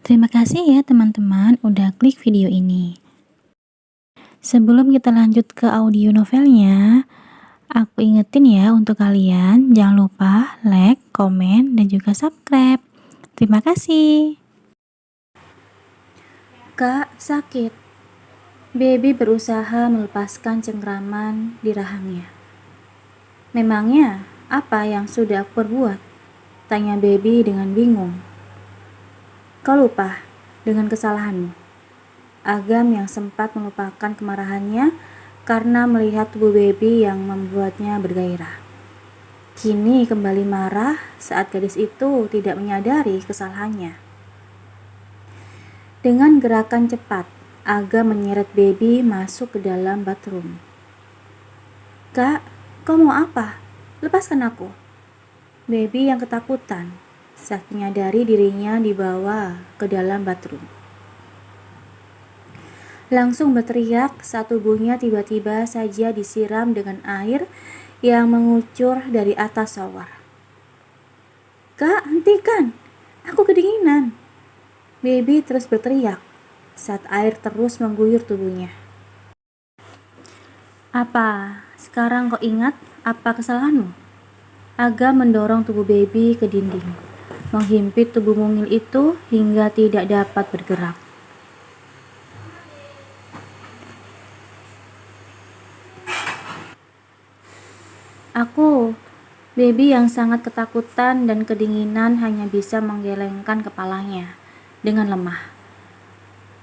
Terima kasih ya teman-teman udah klik video ini. Sebelum kita lanjut ke audio novelnya, aku ingetin ya untuk kalian jangan lupa like, komen, dan juga subscribe. Terima kasih. Kak, sakit. Baby berusaha melepaskan cengkraman di rahangnya. Memangnya apa yang sudah aku perbuat? Tanya Baby dengan bingung. Kau lupa dengan kesalahanmu. Agam yang sempat melupakan kemarahannya karena melihat tubuh Baby yang membuatnya bergairah. Kini kembali marah saat gadis itu tidak menyadari kesalahannya. Dengan gerakan cepat, Agam menyeret Baby masuk ke dalam bathroom. Kak, kau mau apa? Lepaskan aku. Baby yang ketakutan saat menyadari dirinya dibawa ke dalam bathroom. Langsung berteriak saat tubuhnya tiba-tiba saja disiram dengan air yang mengucur dari atas shower. Kak, hentikan! Aku kedinginan! Baby terus berteriak saat air terus mengguyur tubuhnya. Apa, sekarang kau ingat apa kesalahanmu? Agam mendorong tubuh Baby ke dinding, menghimpit tubuh mungil itu hingga tidak dapat bergerak. Aku, Baby yang sangat ketakutan dan kedinginan hanya bisa menggelengkan kepalanya dengan lemah.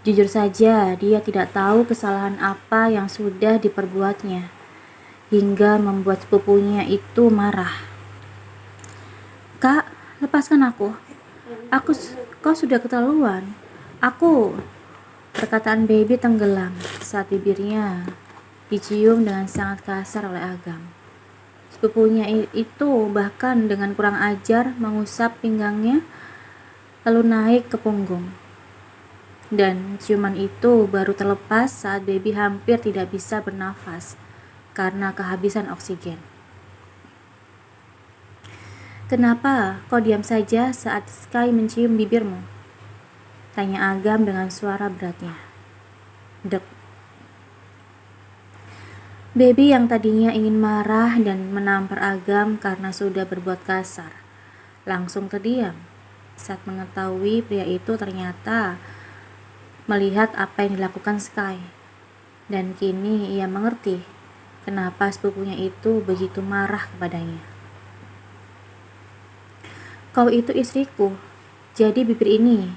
Jujur saja, dia tidak tahu kesalahan apa yang sudah diperbuatnya, hingga membuat sepupunya itu marah. Kak, lepaskan aku. Kau sudah keterlaluan. Perkataan Baby tenggelam saat bibirnya dicium dengan sangat kasar oleh Agam. Sepupunya itu bahkan dengan kurang ajar mengusap pinggangnya lalu naik ke punggung. Dan ciuman itu baru terlepas saat Baby hampir tidak bisa bernafas karena kehabisan oksigen. Kenapa kau diam saja saat Sky mencium bibirmu? Tanya Agam dengan suara beratnya. Dek. Baby yang tadinya ingin marah dan menampar Agam karena sudah berbuat kasar, langsung terdiam saat mengetahui pria itu ternyata melihat apa yang dilakukan Sky. Dan kini ia mengerti kenapa sepupunya itu begitu marah kepadanya. Kau itu istriku, jadi bibir ini.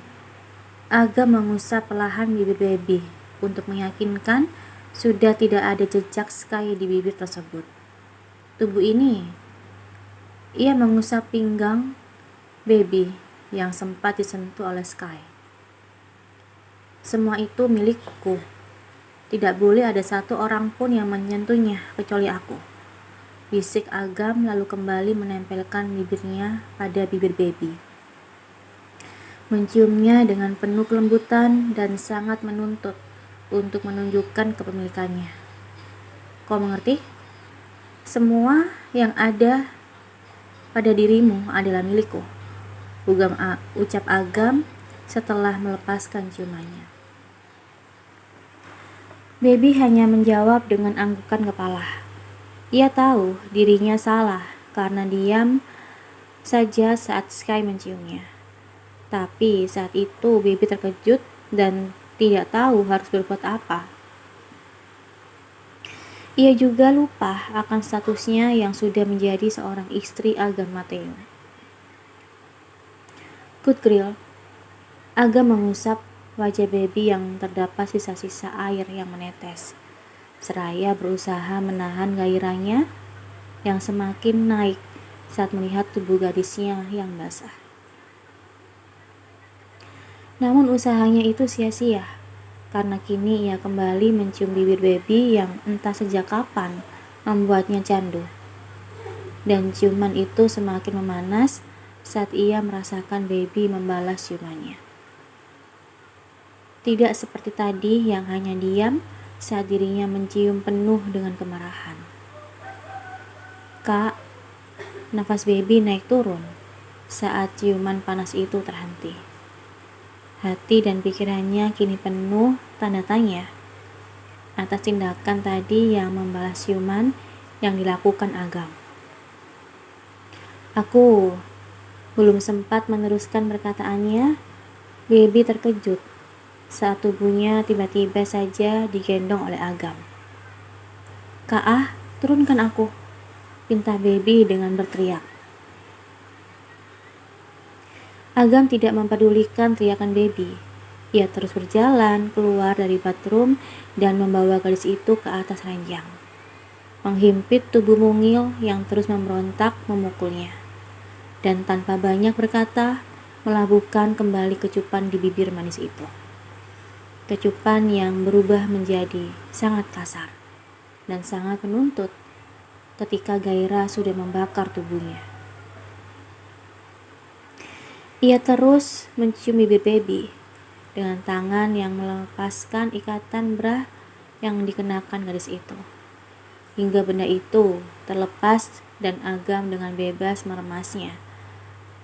Agam mengusap perlahan bibir Baby untuk meyakinkan sudah tidak ada jejak Sky di bibir tersebut. Tubuh ini, ia mengusap pinggang Baby yang sempat disentuh oleh Sky. Semua itu milikku. Tidak boleh ada satu orang pun yang menyentuhnya kecuali aku. Bisik Agam lalu kembali menempelkan bibirnya pada bibir Baby. Menciumnya dengan penuh kelembutan dan sangat menuntut untuk menunjukkan kepemilikannya. Kau mengerti? Semua yang ada pada dirimu adalah milikku, ucap Agam setelah melepaskan ciumannya. Baby hanya menjawab dengan anggukan kepala. Ia tahu dirinya salah karena diam saja saat Sky menciumnya. Tapi saat itu Baby terkejut dan tidak tahu harus berbuat apa. Ia juga lupa akan statusnya yang sudah menjadi seorang istri Agam Mateo. Good girl. Agam mengusap wajah Baby yang terdapat sisa-sisa air yang menetes, seraya berusaha menahan gairahnya yang semakin naik saat melihat tubuh gadisnya yang basah. Namun usahanya itu sia-sia, karena kini ia kembali mencium bibir Baby yang entah sejak kapan membuatnya candu. Dan ciuman itu semakin memanas saat ia merasakan Baby membalas ciumannya. Tidak seperti tadi yang hanya diam saat dirinya mencium penuh dengan kemarahan. Kak, nafas Baby naik turun saat ciuman panas itu terhenti. Hati dan pikirannya kini penuh tanda tanya atas tindakan tadi yang membalas ciuman yang dilakukan Agam. Aku belum sempat meneruskan perkataannya, Baby terkejut saat tubuhnya tiba-tiba saja digendong oleh Agam. "Kak Ah, turunkan aku," pinta Baby dengan berteriak. Agam tidak mempedulikan teriakan Baby. Ia terus berjalan keluar dari bathroom dan membawa gadis itu ke atas ranjang, menghimpit tubuh mungil yang terus memberontak memukulnya, dan tanpa banyak berkata, melabuhkan kembali kecupan di bibir manis itu. Kecupan yang berubah menjadi sangat kasar dan sangat menuntut ketika gairah sudah membakar tubuhnya. Ia terus mencium bibir Baby dengan tangan yang melepaskan ikatan bra yang dikenakan gadis itu, hingga benda itu terlepas dan Agam dengan bebas meremasnya,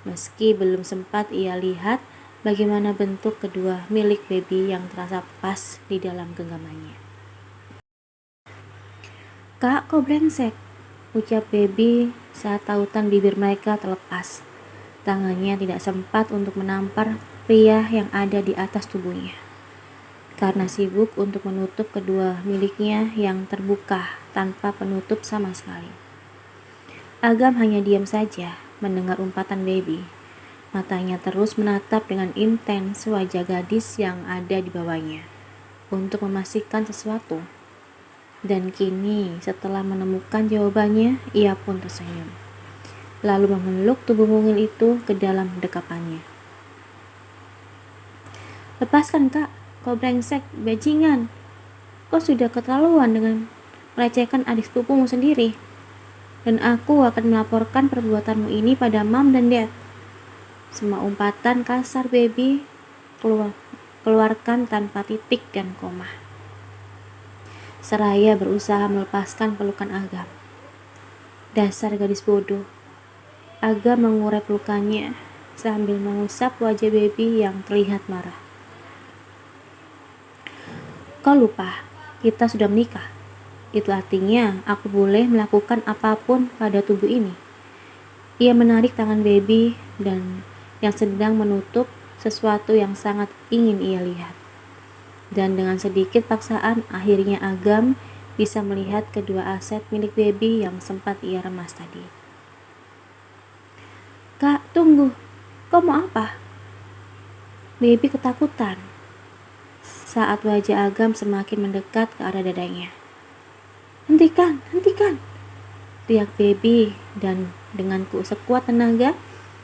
meski belum sempat ia lihat bagaimana bentuk kedua milik Baby yang terasa pas di dalam genggamannya. "Kak, kau brengsek," ucap Baby saat tautan bibir mereka terlepas. Tangannya tidak sempat untuk menampar pria yang ada di atas tubuhnya, karena sibuk untuk menutup kedua miliknya yang terbuka tanpa penutup sama sekali. Agam hanya diam saja mendengar umpatan Baby. Matanya terus menatap dengan intens wajah gadis yang ada di bawahnya untuk memastikan sesuatu. Dan kini setelah menemukan jawabannya, ia pun tersenyum, lalu memeluk tubuh mungil itu ke dalam dekapannya. "Lepaskan, Kak, kau brengsek, bajingan. Kau sudah keterlaluan dengan melecehkan adik sepupumu sendiri. Dan aku akan melaporkan perbuatanmu ini pada Mam dan Dad." Semua umpatan kasar Baby keluarkan tanpa titik dan koma, seraya berusaha melepaskan pelukan Agam. "Dasar gadis bodoh." Agam mengurai pelukannya sambil mengusap wajah Baby yang terlihat marah. "Kau lupa, kita sudah menikah. Itu artinya aku boleh melakukan apapun pada tubuh ini." Ia menarik tangan Baby dan yang sedang menutup sesuatu yang sangat ingin ia lihat. Dan dengan sedikit paksaan, akhirnya Agam bisa melihat kedua aset milik Baby yang sempat ia remas tadi. "Kak, tunggu. Kau mau apa?" Baby ketakutan saat wajah Agam semakin mendekat ke arah dadanya. Hentikan!" teriak Baby dan dengan sekuat tenaga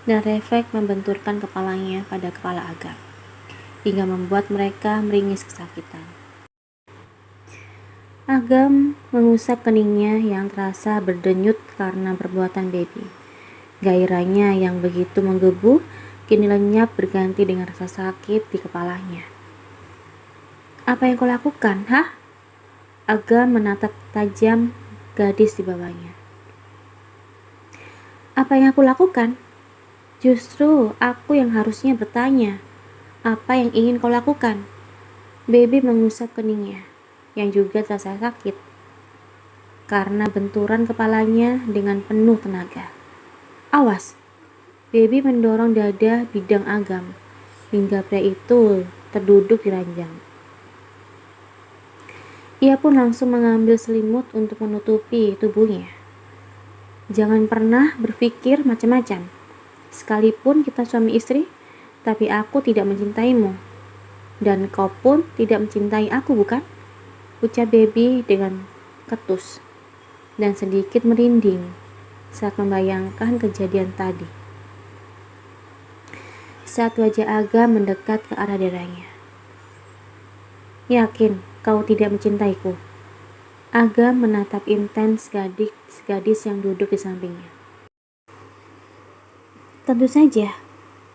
dan refleks membenturkan kepalanya pada kepala Agam, hingga membuat mereka meringis kesakitan. Agam mengusap keningnya yang terasa berdenyut karena perbuatan Baby. Gairahnya yang begitu menggebu kini lenyap berganti dengan rasa sakit di kepalanya. "Apa yang kau lakukan, hah?" Agam menatap tajam gadis di bawahnya. "Apa yang aku lakukan? Justru aku yang harusnya bertanya. Apa yang ingin kau lakukan?" Baby mengusap keningnya yang juga terasa sakit karena benturan kepalanya dengan penuh tenaga. "Awas!" Baby mendorong dada bidang Agam hingga pria itu terduduk di ranjang. Ia pun langsung mengambil selimut untuk menutupi tubuhnya. "Jangan pernah berpikir macam-macam. Sekalipun kita suami istri, tapi aku tidak mencintaimu. Dan kau pun tidak mencintai aku, bukan?" ucap Baby dengan ketus dan sedikit merinding saat membayangkan kejadian tadi. Saat wajah Agam mendekat ke arah dadanya. "Yakin kau tidak mencintaiku?" Agam menatap intens gadis yang duduk di sampingnya. "Tentu saja.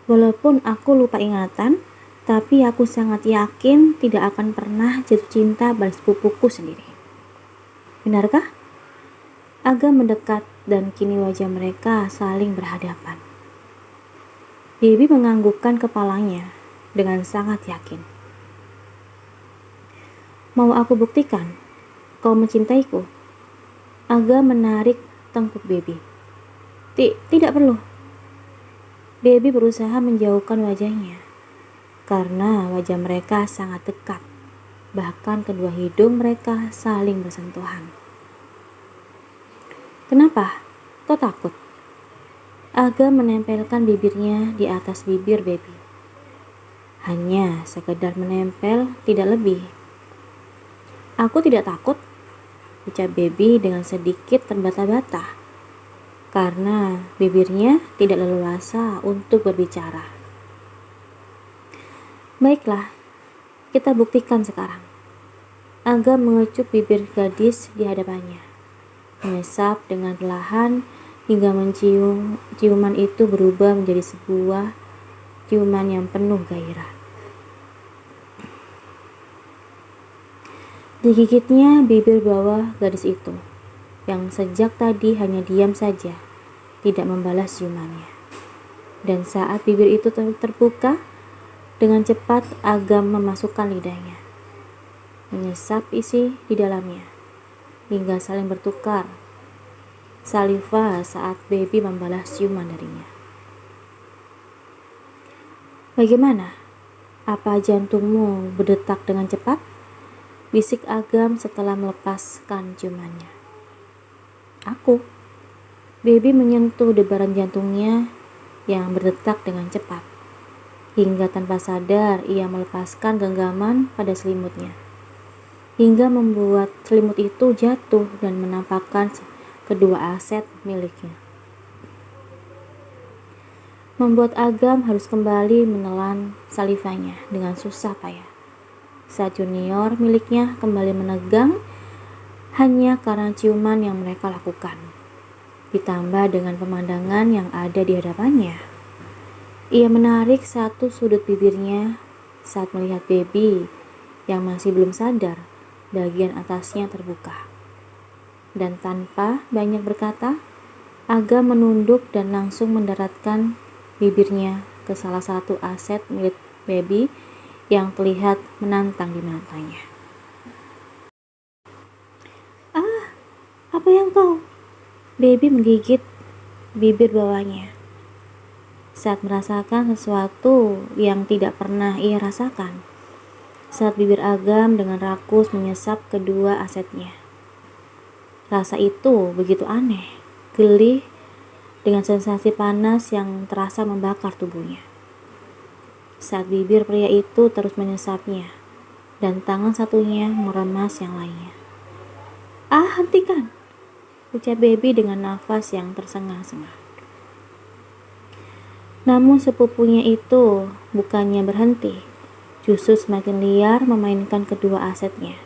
Walaupun aku lupa ingatan, tapi aku sangat yakin tidak akan pernah jatuh cinta pada sepupuku sendiri." "Benarkah?" Agam mendekat dan kini wajah mereka saling berhadapan. Baby menganggukkan kepalanya dengan sangat yakin. Mau aku buktikan kau mencintaiku? Aga menarik tengkuk Baby. Tidak perlu. Baby berusaha menjauhkan wajahnya, karena wajah mereka sangat dekat. Bahkan kedua hidung mereka saling bersentuhan. Kenapa? Kau takut? Aga menempelkan bibirnya di atas bibir Baby. Hanya sekedar menempel, tidak lebih. Aku tidak takut, ucap Baby dengan sedikit terbata-bata, karena bibirnya tidak leluasa untuk berbicara. Baiklah, kita buktikan sekarang. Aga mengecup bibir gadis di hadapannya, mengesap dengan perlahan hingga ciuman itu berubah menjadi sebuah ciuman yang penuh gairah. Digigitnya bibir bawah gadis itu, yang sejak tadi hanya diam saja, tidak membalas ciumannya. Dan saat bibir itu terbuka, dengan cepat Aga memasukkan lidahnya, menyesap isi di dalamnya, hingga saling bertukar saliva saat Baby membalas ciuman darinya. Bagaimana? Apa jantungmu berdetak dengan cepat? Bisik Agam setelah melepaskan ciumannya. Aku. Baby menyentuh debaran jantungnya yang berdetak dengan cepat. Hingga tanpa sadar ia melepaskan genggaman pada selimutnya. Hingga membuat selimut itu jatuh dan menampakkan kedua aset miliknya. Membuat Agam harus kembali menelan salivanya dengan susah payah. Saat junior miliknya kembali menegang hanya karena ciuman yang mereka lakukan. Ditambah dengan pemandangan yang ada di hadapannya. Ia menarik satu sudut bibirnya saat melihat Baby yang masih belum sadar bagian atasnya terbuka. Dan tanpa banyak berkata, Aga menunduk dan langsung mendaratkan bibirnya ke salah satu aset milik Baby yang terlihat menantang di matanya. Ah, apa yang kau? Baby menggigit bibir bawahnya saat merasakan sesuatu yang tidak pernah ia rasakan. Saat bibir Agam dengan rakus menyesap kedua asetnya. Rasa itu begitu aneh, geli, dengan sensasi panas yang terasa membakar tubuhnya. Saat bibir pria itu terus menyesapnya, dan tangan satunya meremas yang lainnya. Ah, hentikan, ucap Baby dengan nafas yang tersengal-sengal. Namun sepupunya itu bukannya berhenti, justru semakin liar memainkan kedua asetnya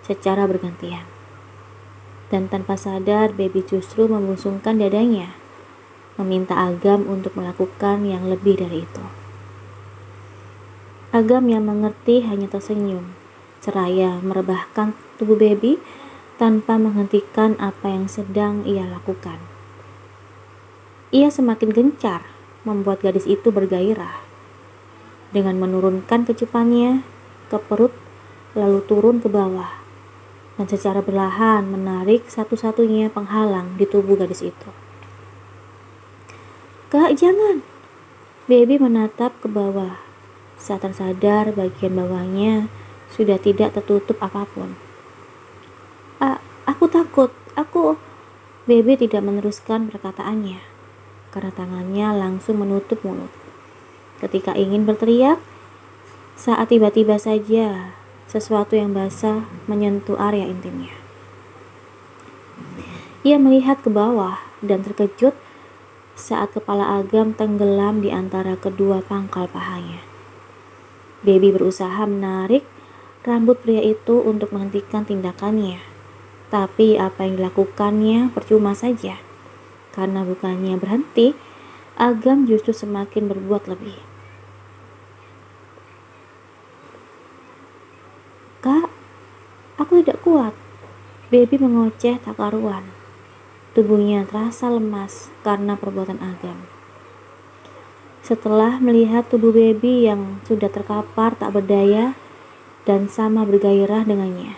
secara bergantian. Dan tanpa sadar Baby justru membusungkan dadanya, meminta Agam untuk melakukan yang lebih dari itu. Agam yang mengerti hanya tersenyum, seraya merebahkan tubuh Baby tanpa menghentikan apa yang sedang ia lakukan. Ia semakin gencar membuat gadis itu bergairah, dengan menurunkan kecupannya ke perut lalu turun ke bawah, dan secara perlahan menarik satu-satunya penghalang di tubuh gadis itu. Kak, jangan! Baby menatap ke bawah saat tersadar bagian bawahnya sudah tidak tertutup apapun. Aku takut, Baby tidak meneruskan perkataannya, karena tangannya langsung menutup mulut. Ketika ingin berteriak, saat tiba-tiba saja sesuatu yang basah menyentuh area intimnya. Ia melihat ke bawah dan terkejut saat kepala Agam tenggelam di antara kedua pangkal pahanya. Baby berusaha menarik rambut pria itu untuk menghentikan tindakannya, tapi apa yang dilakukannya percuma saja, karena bukannya berhenti, Agam justru semakin berbuat lebih. Kak, aku tidak kuat. Baby mengoceh tak karuan. Tubuhnya terasa lemas karena perbuatan Agam. Setelah melihat tubuh baby yang sudah terkapar tak berdaya dan sama bergairah dengannya,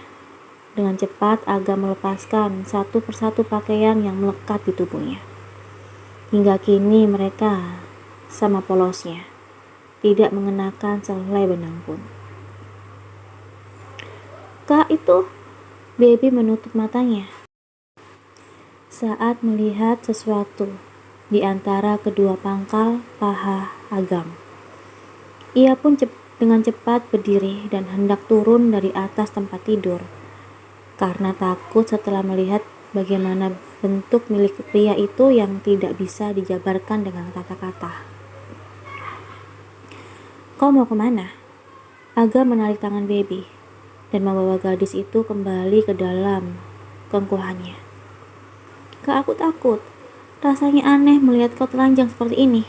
dengan cepat Aga melepaskan satu persatu pakaian yang melekat di tubuhnya. Hingga kini mereka sama polosnya, tidak mengenakan sehelai benang pun. Kak, itu baby menutup matanya saat melihat sesuatu di antara kedua pangkal paha Agam. Ia pun dengan cepat berdiri dan hendak turun dari atas tempat tidur karena takut setelah melihat bagaimana bentuk milik pria itu yang tidak bisa dijabarkan dengan kata-kata. Kau mau kemana? Aga menarik tangan baby dan membawa gadis itu kembali ke dalam kengkuhannya. Kak, aku takut. Rasanya aneh melihat kau telanjang seperti ini.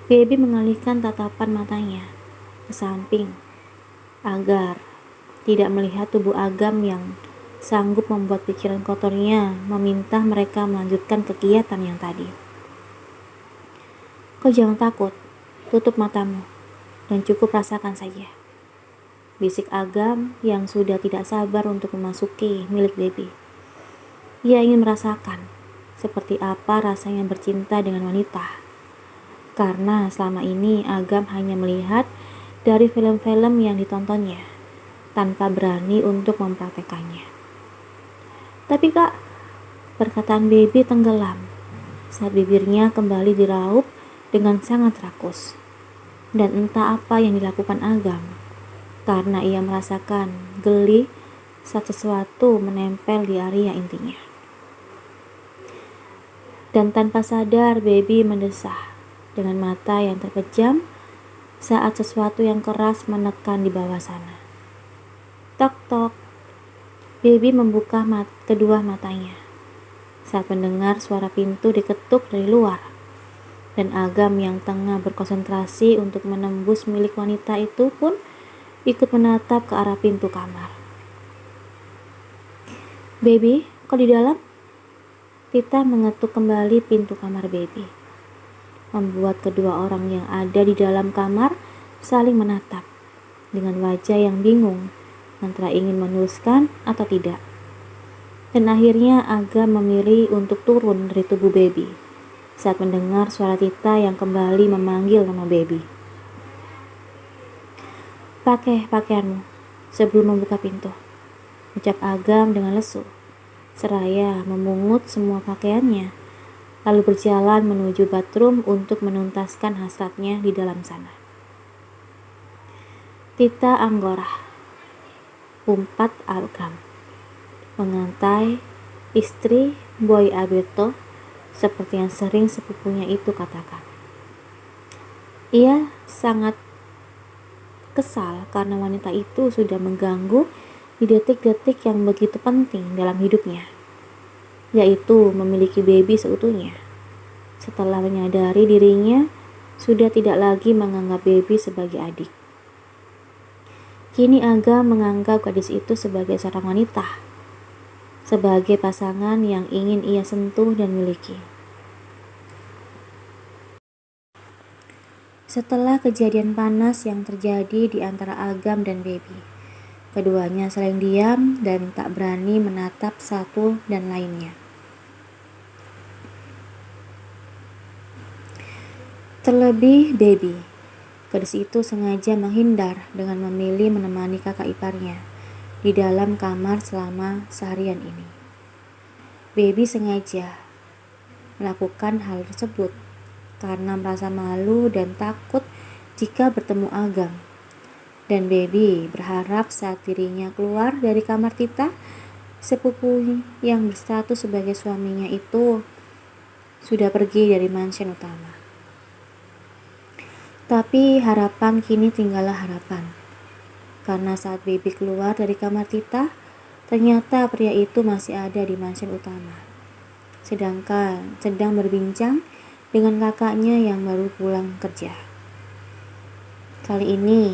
Baby mengalihkan tatapan matanya ke samping agar tidak melihat tubuh Agam yang sanggup membuat pikiran kotornya meminta mereka melanjutkan kegiatan yang tadi. Kau jangan takut, tutup matamu dan cukup rasakan saja, bisik Agam yang sudah tidak sabar untuk memasuki milik baby. Ia ingin merasakan seperti apa rasanya bercinta dengan wanita, karena selama ini Agam hanya melihat dari film-film yang ditontonnya tanpa berani untuk mempraktekannya. Tapi Kak, perkataan baby tenggelam saat bibirnya kembali diraup dengan sangat rakus. Dan entah apa yang dilakukan Agam, karena ia merasakan geli saat sesuatu menempel di area intinya. Dan tanpa sadar baby mendesah dengan mata yang terpejam saat sesuatu yang keras menekan di bawah sana. Tok tok. Baby membuka kedua matanya saat mendengar suara pintu diketuk dari luar. Dan Agam yang tengah berkonsentrasi untuk menembus milik wanita itu pun ikut menatap ke arah pintu kamar. Baby, kau di dalam? Tita mengetuk kembali pintu kamar baby, membuat kedua orang yang ada di dalam kamar saling menatap dengan wajah yang bingung antara ingin meneruskan atau tidak. Dan akhirnya Agam memilih untuk turun dari tubuh baby saat mendengar suara Tita yang kembali memanggil nama baby. Pakai pakaianmu sebelum membuka pintu, ucap Agam dengan lesu, seraya memungut semua pakaiannya, lalu berjalan menuju bathroom untuk menuntaskan hasratnya di dalam sana. Tita Anggora, umpat Agam, mengantai istri Boy Alberto seperti yang sering sepupunya itu katakan. Ia sangat kesal karena wanita itu sudah mengganggu di detik-detik yang begitu penting dalam hidupnya, yaitu memiliki baby seutuhnya. Setelah menyadari dirinya sudah tidak lagi menganggap baby sebagai adik, kini Aga menganggap gadis itu sebagai seorang wanita, sebagai pasangan yang ingin ia sentuh dan miliki. Setelah kejadian panas yang terjadi di antara Agam dan baby, keduanya saling diam dan tak berani menatap satu dan lainnya. Terlebih baby, gadis itu sengaja menghindar dengan memilih menemani kakak iparnya di dalam kamar selama seharian ini. Baby sengaja melakukan hal tersebut karena merasa malu dan takut jika bertemu Agam. Dan baby berharap saat dirinya keluar dari kamar Tita, sepupu yang berstatus sebagai suaminya itu sudah pergi dari mansion utama. Tapi harapan kini tinggallah harapan, karena saat baby keluar dari kamar Tita, ternyata pria itu masih ada di mansion utama, sedang berbincang dengan kakaknya yang baru pulang kerja. Kali ini,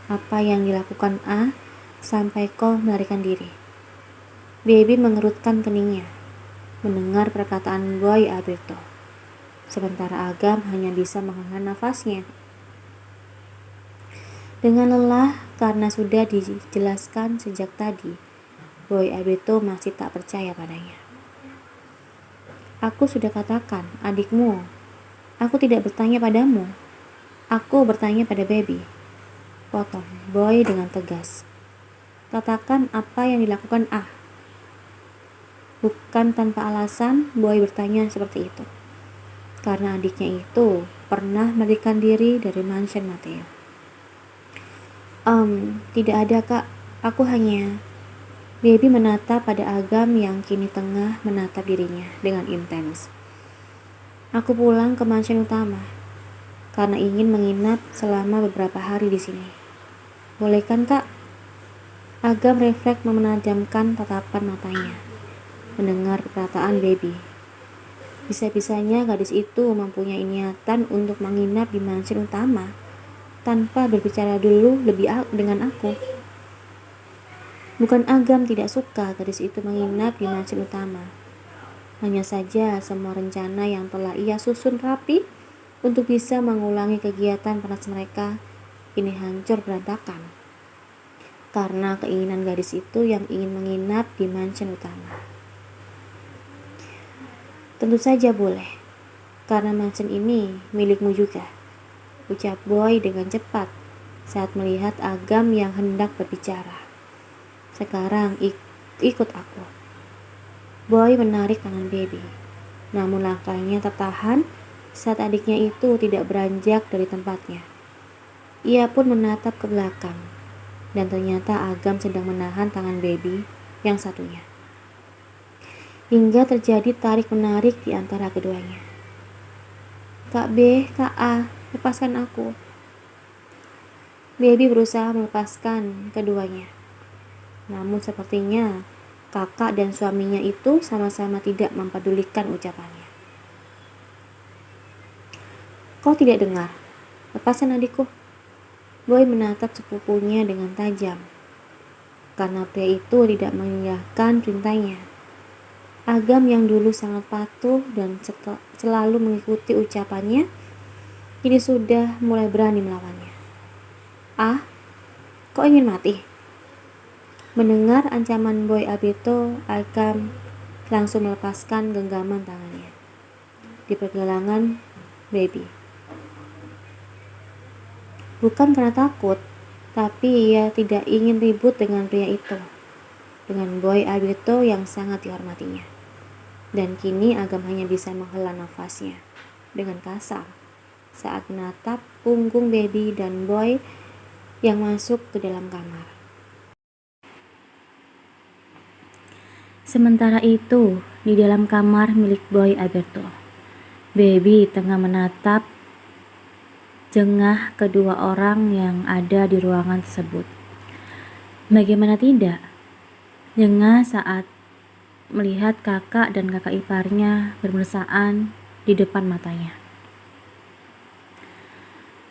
apa yang dilakukan A sampai kau melarikan diri? Baby mengerutkan keningnya mendengar perkataan Boy Alberto. sementara Agam hanya bisa menghela nafasnya. Dengan lelah karena sudah dijelaskan sejak tadi, Boy Alberto masih tak percaya padanya. Aku sudah katakan, adikmu. Aku tidak bertanya padamu. Aku bertanya pada baby. Potong Boy dengan tegas. Katakan apa yang dilakukan Ah. Bukan tanpa alasan Boy bertanya seperti itu. Karena adiknya itu pernah melarikan diri dari mansion Mateo. Tidak ada kak. Aku hanya... Baby menatap pada Agam yang kini tengah menatap dirinya dengan intens. Aku pulang ke mansion utama karena ingin menginap selama beberapa hari di sini. Boleh kan kak? Agam refleks menajamkan tatapan matanya mendengar perkataan baby. Bisa-bisanya gadis itu mempunyai niatan untuk menginap di mansion utama tanpa berbicara dulu dengan aku. Bukan Agam tidak suka gadis itu menginap di mansion utama. Hanya saja semua rencana yang telah ia susun rapi untuk bisa mengulangi kegiatan panas mereka ini hancur berantakan. Karena keinginan gadis itu yang ingin menginap di mansion utama. Tentu saja boleh, karena mansion ini milikmu juga, ucap Boy dengan cepat saat melihat Agam yang hendak berbicara. Sekarang ikut aku. Boy menarik tangan baby, namun langkahnya tertahan saat adiknya itu tidak beranjak dari tempatnya. Ia pun menatap ke belakang, dan ternyata Agam sedang menahan tangan baby yang satunya. Hingga terjadi tarik-menarik di antara keduanya. Kak B, Kak A, lepaskan aku. Baby berusaha melepaskan keduanya. Namun sepertinya kakak dan suaminya itu sama-sama tidak mempedulikan ucapannya. Kau tidak dengar? Lepaskan adikku. Boy menatap sepupunya dengan tajam. Karena pria itu tidak mengiyakan perintahnya. Agam yang dulu sangat patuh dan selalu mengikuti ucapannya, kini sudah mulai berani melawannya. Ah, kau ingin mati? Mendengar ancaman Boy Alberto, Agam langsung melepaskan genggaman tangannya di pergelangan baby. Bukan karena takut, tapi ia tidak ingin ribut dengan pria itu, dengan Boy Alberto yang sangat dihormatinya. Dan kini Agam hanya bisa menghela nafasnya dengan kasar saat menatap punggung baby dan Boy yang masuk ke dalam kamar. Sementara itu, di dalam kamar milik Boy Alberto, baby tengah menatap jengah kedua orang yang ada di ruangan tersebut. Bagaimana tidak? Jengah saat melihat kakak dan kakak iparnya bermesraan di depan matanya.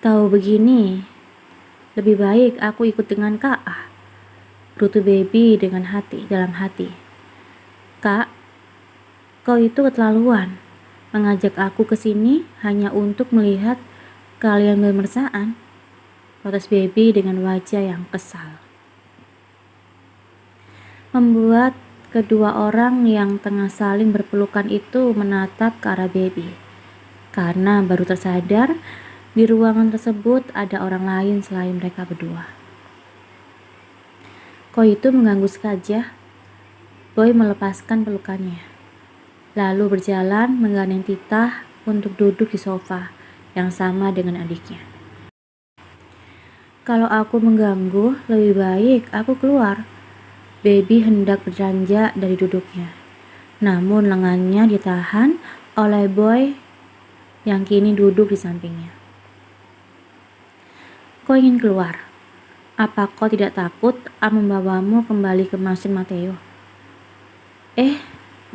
Tahu begini, lebih baik aku ikut dengan Kak A, gerutu baby dalam hati. Kak, kau itu keterlaluan, mengajak aku ke sini hanya untuk melihat kalian bermesraan, protes baby dengan wajah yang kesal. Membuat kedua orang yang tengah saling berpelukan itu menatap ke arah baby, karena baru tersadar di ruangan tersebut ada orang lain selain mereka berdua. Kau itu mengganggu saja. Boy melepaskan pelukannya, lalu berjalan menggandeng Tita untuk duduk di sofa yang sama dengan adiknya. Kalau aku mengganggu, lebih baik aku keluar. Baby hendak beranjak dari duduknya, namun lengannya ditahan oleh Boy yang kini duduk di sampingnya. Kau ingin keluar? Apa kau tidak takut membawamu kembali ke mansion Mateo?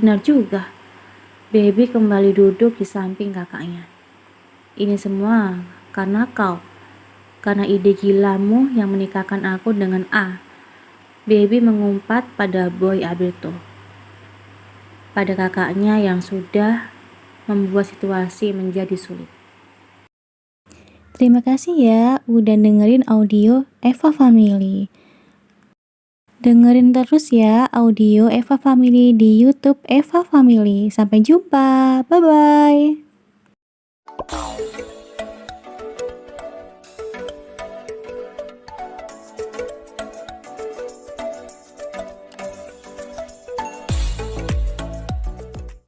Benar juga. Baby kembali duduk di samping kakaknya. Ini semua karena kau. Karena ide gilamu yang menikahkan aku dengan A. Baby mengumpat pada Boy Alberto, pada kakaknya yang sudah membuat situasi menjadi sulit. Terima kasih ya udah dengerin audio Eva Family. Dengerin terus ya audio Eva Family di YouTube Eva Family. Sampai jumpa. Bye-bye.